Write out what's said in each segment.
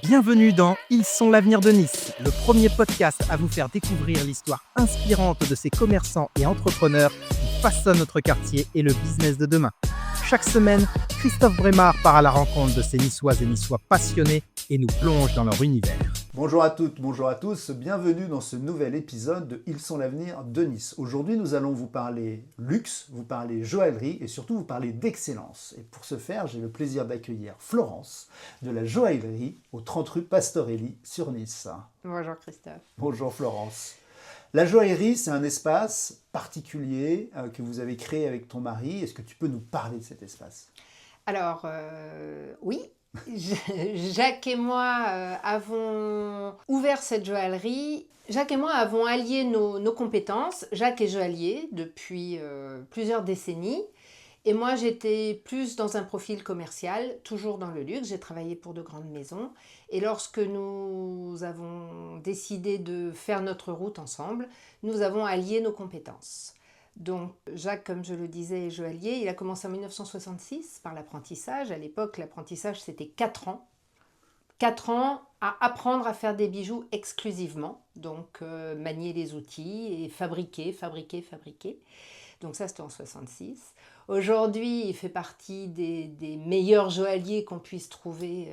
Bienvenue dans Ils sont l'avenir de Nice, le premier podcast à vous faire découvrir l'histoire inspirante de ces commerçants et entrepreneurs qui façonnent notre quartier et le business de demain. Chaque semaine, Christophe Brémard part à la rencontre de ces Niçoises et Niçois passionnés et nous plonge dans leur univers. Bonjour à toutes, bonjour à tous, bienvenue dans ce nouvel épisode de Ils sont l'avenir de Nice. Aujourd'hui, nous allons vous parler luxe, vous parler joaillerie et surtout vous parler d'excellence. Et pour ce faire, j'ai le plaisir d'accueillir Florence de la joaillerie au 30 rue Pastorelli sur Nice. Bonjour Christophe. Bonjour Florence. La joaillerie, c'est un espace particulier que vous avez créé avec ton mari. Est-ce que tu peux nous parler de cet espace ? Alors, oui, Jacques et moi avons ouvert cette joaillerie. Jacques et moi avons allié nos compétences. Jacques est joaillier depuis plusieurs décennies. Et moi, j'étais plus dans un profil commercial, toujours dans le luxe. J'ai travaillé pour de grandes maisons. Et lorsque nous avons décidé de faire notre route ensemble, nous avons allié nos compétences. Donc Jacques, comme je le disais, est joaillier. Il a commencé en 1966 par l'apprentissage. À l'époque, l'apprentissage, c'était 4 ans. 4 ans à apprendre à faire des bijoux exclusivement. Donc manier les outils et fabriquer. Donc ça, c'était en 66. Aujourd'hui, il fait partie des meilleurs joailliers qu'on puisse trouver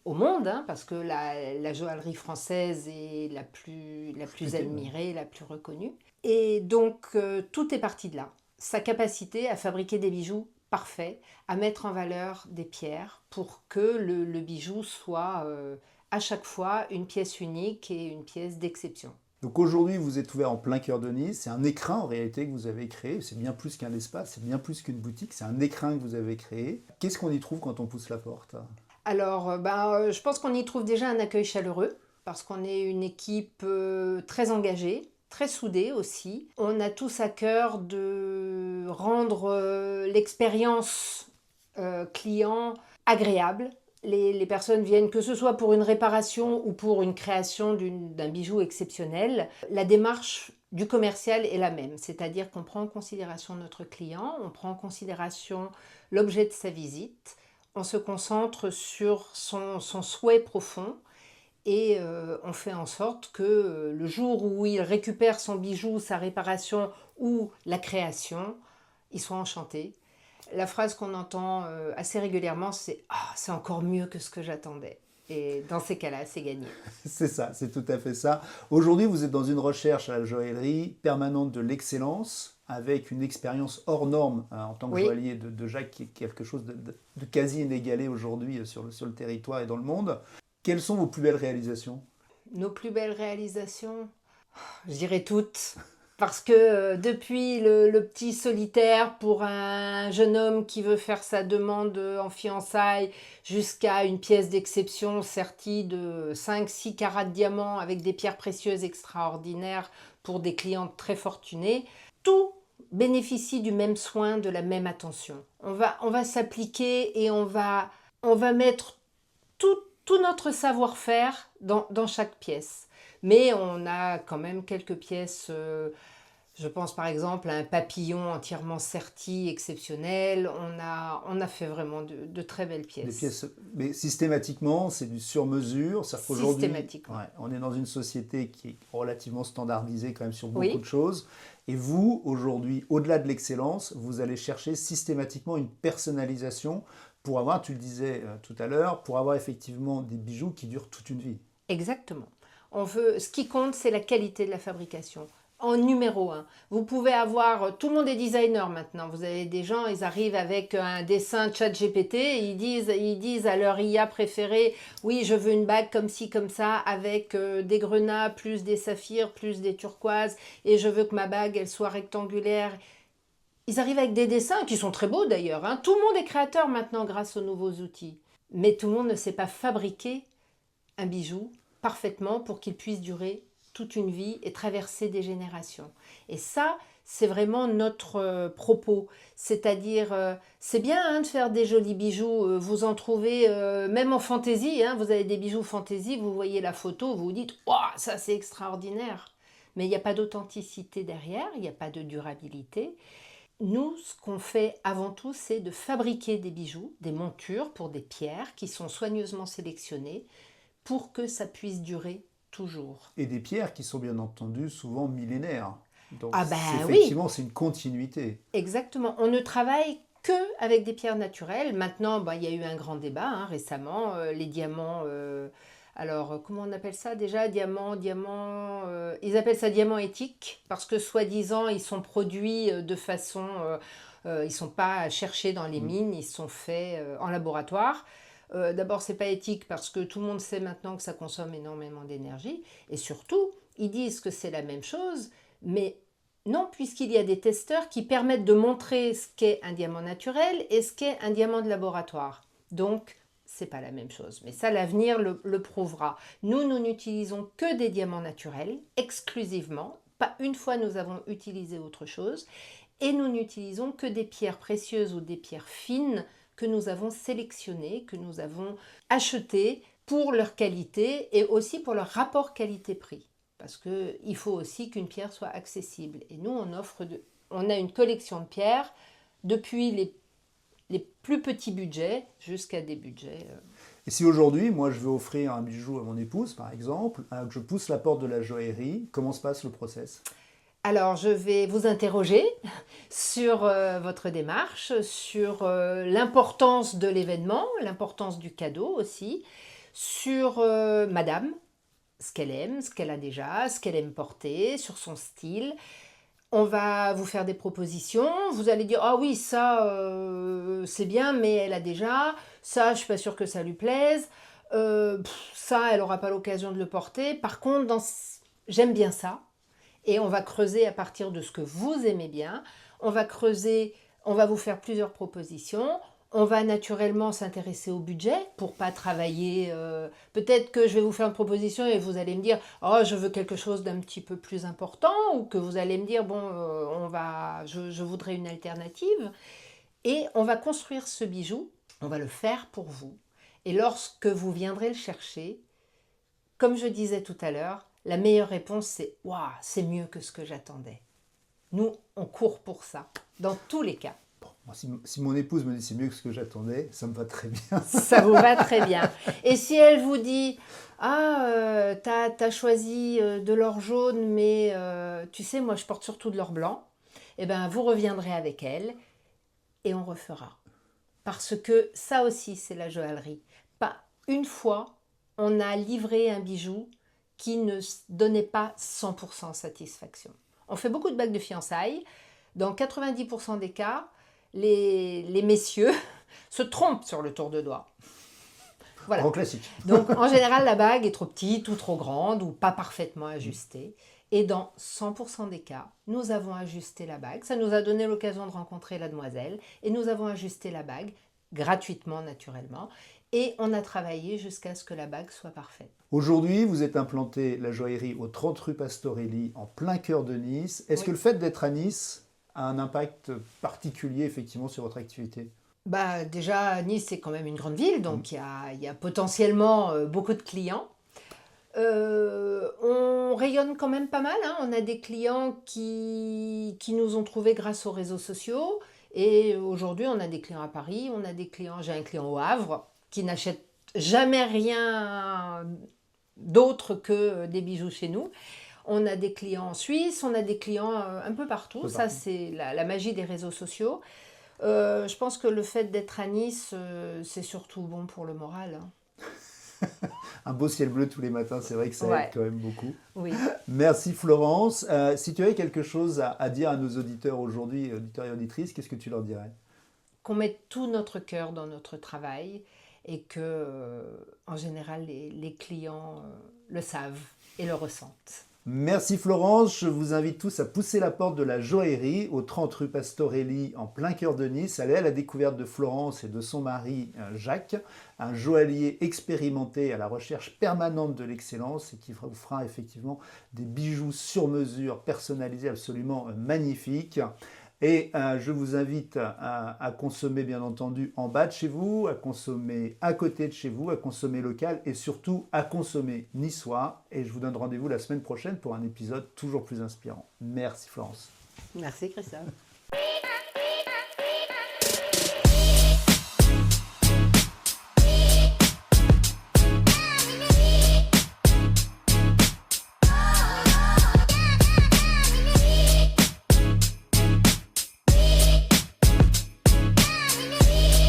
au monde, parce que la joaillerie française est la plus admirée, la plus reconnue. Et donc, tout est parti de là. Sa capacité à fabriquer des bijoux parfaits, à mettre en valeur des pierres pour que le bijou soit à chaque fois une pièce unique et une pièce d'exception. Donc aujourd'hui, vous êtes ouvert en plein cœur de Nice. C'est un écrin en réalité que vous avez créé. C'est bien plus qu'un espace, c'est bien plus qu'une boutique. C'est un écrin que vous avez créé. Qu'est-ce qu'on y trouve quand on pousse la porte ? Alors, je pense qu'on y trouve déjà un accueil chaleureux parce qu'on est une équipe très engagée, très soudée aussi. On a tous à cœur de rendre l'expérience client agréable. Les personnes viennent, que ce soit pour une réparation ou pour une création d'un bijou exceptionnel. La démarche du commercial est la même, c'est-à-dire qu'on prend en considération notre client, on prend en considération l'objet de sa visite, on se concentre sur son souhait profond et on fait en sorte que le jour où il récupère son bijou, sa réparation ou la création, il soit enchanté. La phrase qu'on entend assez régulièrement, c'est « Ah, c'est encore mieux que ce que j'attendais ». Et dans ces cas-là, c'est gagné. C'est ça, c'est tout à fait ça. Aujourd'hui, vous êtes dans une recherche à la joaillerie permanente de l'excellence, avec une expérience hors norme en tant que joaillier de Jacques, qui est quelque chose de quasi inégalé aujourd'hui sur le territoire et dans le monde. Quelles sont vos plus belles réalisations ? Nos plus belles réalisations, je dirais toutes. Parce que depuis le petit solitaire pour un jeune homme qui veut faire sa demande en fiançailles jusqu'à une pièce d'exception sertie de 5-6 carats de diamant avec des pierres précieuses extraordinaires pour des clientes très fortunées, tout bénéficie du même soin, de la même attention. On va s'appliquer et on va mettre tout notre savoir-faire dans chaque pièce. Mais on a quand même quelques pièces, je pense par exemple à un papillon entièrement serti, exceptionnel. On a fait vraiment de très belles pièces. Des pièces, mais systématiquement, c'est du sur-mesure. Systématiquement. On est dans une société qui est relativement standardisée quand même sur beaucoup de choses. Et vous, aujourd'hui, au-delà de l'excellence, vous allez chercher systématiquement une personnalisation pour avoir, tu le disais tout à l'heure, pour avoir effectivement des bijoux qui durent toute une vie. Exactement. Ce qui compte, c'est la qualité de la fabrication. En numéro 1, vous pouvez avoir, tout le monde est designer maintenant, vous avez des gens, ils arrivent avec un dessin ChatGPT, ils disent à leur IA préférée, oui je veux une bague comme ci comme ça, avec des grenats, plus des saphirs, plus des turquoises, et je veux que ma bague elle soit rectangulaire. Ils arrivent avec des dessins qui sont très beaux d'ailleurs, Tout le monde est créateur maintenant grâce aux nouveaux outils, mais tout le monde ne sait pas fabriquer un bijou parfaitement pour qu'il puisse durer toute une vie et traverser des générations. Et ça, c'est vraiment notre propos. C'est-à-dire, c'est bien de faire des jolis bijoux, vous en trouvez même en fantaisie, vous avez des bijoux fantaisie, vous voyez la photo, vous vous dites « Waouh, ça c'est extraordinaire !» Mais il n'y a pas d'authenticité derrière, il n'y a pas de durabilité. Nous, ce qu'on fait avant tout, c'est de fabriquer des bijoux, des montures pour des pierres qui sont soigneusement sélectionnées pour que ça puisse durer toujours. Et des pierres qui sont bien entendu souvent millénaires. Donc Oui. effectivement, c'est une continuité. Exactement. On ne travaille que avec des pierres naturelles. Maintenant, il y a eu un grand débat récemment. Les diamants, alors comment on appelle ça déjà? Ils appellent ça diamant éthique parce que soi-disant, ils sont produits de façon... ils ne sont pas cherchés dans les mines, ils sont faits en laboratoire. D'abord, c'est pas éthique parce que tout le monde sait maintenant que ça consomme énormément d'énergie. Et surtout, ils disent que c'est la même chose, mais non, puisqu'il y a des testeurs qui permettent de montrer ce qu'est un diamant naturel et ce qu'est un diamant de laboratoire. Donc, c'est pas la même chose. Mais ça, l'avenir le prouvera. Nous n'utilisons que des diamants naturels, exclusivement. Pas une fois, nous avons utilisé autre chose. Et nous n'utilisons que des pierres précieuses ou des pierres fines que nous avons sélectionnées, que nous avons achetées pour leur qualité et aussi pour leur rapport qualité-prix. Parce qu'il faut aussi qu'une pierre soit accessible. Et nous, on a une collection de pierres depuis les plus petits budgets jusqu'à des budgets... Et si aujourd'hui, moi, je veux offrir un bijou à mon épouse, par exemple, que je pousse la porte de la joaillerie, comment se passe le process ? Alors, je vais vous interroger sur votre démarche, sur l'importance de l'événement, l'importance du cadeau aussi, sur madame, ce qu'elle aime, ce qu'elle a déjà, ce qu'elle aime porter, sur son style. On va vous faire des propositions. Vous allez dire « Ah oui, ça, c'est bien, mais elle a déjà. Ça, je ne suis pas sûre que ça lui plaise. Ça, elle n'aura pas l'occasion de le porter. Par contre, j'aime bien ça. » Et on va creuser à partir de ce que vous aimez bien. On va vous faire plusieurs propositions. On va naturellement s'intéresser au budget pour ne pas travailler. Peut-être que je vais vous faire une proposition et vous allez me dire « Oh, je veux quelque chose d'un petit peu plus important » ou que vous allez me dire « Bon, je voudrais une alternative ». Et on va construire ce bijou, on va le faire pour vous. Et lorsque vous viendrez le chercher, comme je disais tout à l'heure, la meilleure réponse c'est « Waouh, c'est mieux que ce que j'attendais ». Nous, on court pour ça, dans tous les cas. Si mon épouse me dit c'est mieux que ce que j'attendais, ça me va très bien. Ça vous va très bien. Et si elle vous dit t'as choisi de l'or jaune, mais tu sais, moi je porte surtout de l'or blanc, eh ben vous reviendrez avec elle et on refera. Parce que ça aussi, c'est la joaillerie. Pas une fois, on a livré un bijou qui ne donnait pas 100% satisfaction. On fait beaucoup de bagues de fiançailles. Dans 90% des cas, les messieurs se trompent sur le tour de doigt. Voilà. Grand classique. Donc, en général, la bague est trop petite ou trop grande ou pas parfaitement ajustée. Et dans 100% des cas, nous avons ajusté la bague. Ça nous a donné l'occasion de rencontrer la demoiselle. Et nous avons ajusté la bague gratuitement, naturellement. Et on a travaillé jusqu'à ce que la bague soit parfaite. Aujourd'hui, vous êtes implanté la joaillerie au 30 rue Pastorelli, en plein cœur de Nice. Est-ce que le fait d'être à Nice a un impact particulier effectivement sur votre activité ? Déjà, Nice, c'est quand même une grande ville, donc il y a potentiellement beaucoup de clients. On rayonne quand même pas mal. On a des clients qui nous ont trouvés grâce aux réseaux sociaux. Et aujourd'hui, on a des clients à Paris, j'ai un client au Havre qui n'achète jamais rien d'autre que des bijoux chez nous. On a des clients en Suisse, on a des clients un peu partout. Ça, c'est la magie des réseaux sociaux. Je pense que le fait d'être à Nice, c'est surtout bon pour le moral. Un beau ciel bleu tous les matins, c'est vrai que ça aide quand même beaucoup. Oui. Merci Florence. Si tu avais quelque chose à dire à nos auditeurs aujourd'hui, auditeurs et auditrices, qu'est-ce que tu leur dirais ? Qu'on mette tout notre cœur dans notre travail et que, en général, les clients le savent et le ressentent. Merci Florence, je vous invite tous à pousser la porte de la joaillerie au 30 rue Pastorelli en plein cœur de Nice. Allez à la découverte de Florence et de son mari Jacques, un joaillier expérimenté à la recherche permanente de l'excellence et qui vous fera effectivement des bijoux sur mesure personnalisés absolument magnifiques. Et je vous invite à consommer bien entendu en bas de chez vous, à consommer à côté de chez vous, à consommer local et surtout à consommer niçois. Et je vous donne rendez-vous la semaine prochaine pour un épisode toujours plus inspirant. Merci Florence. Merci Christophe.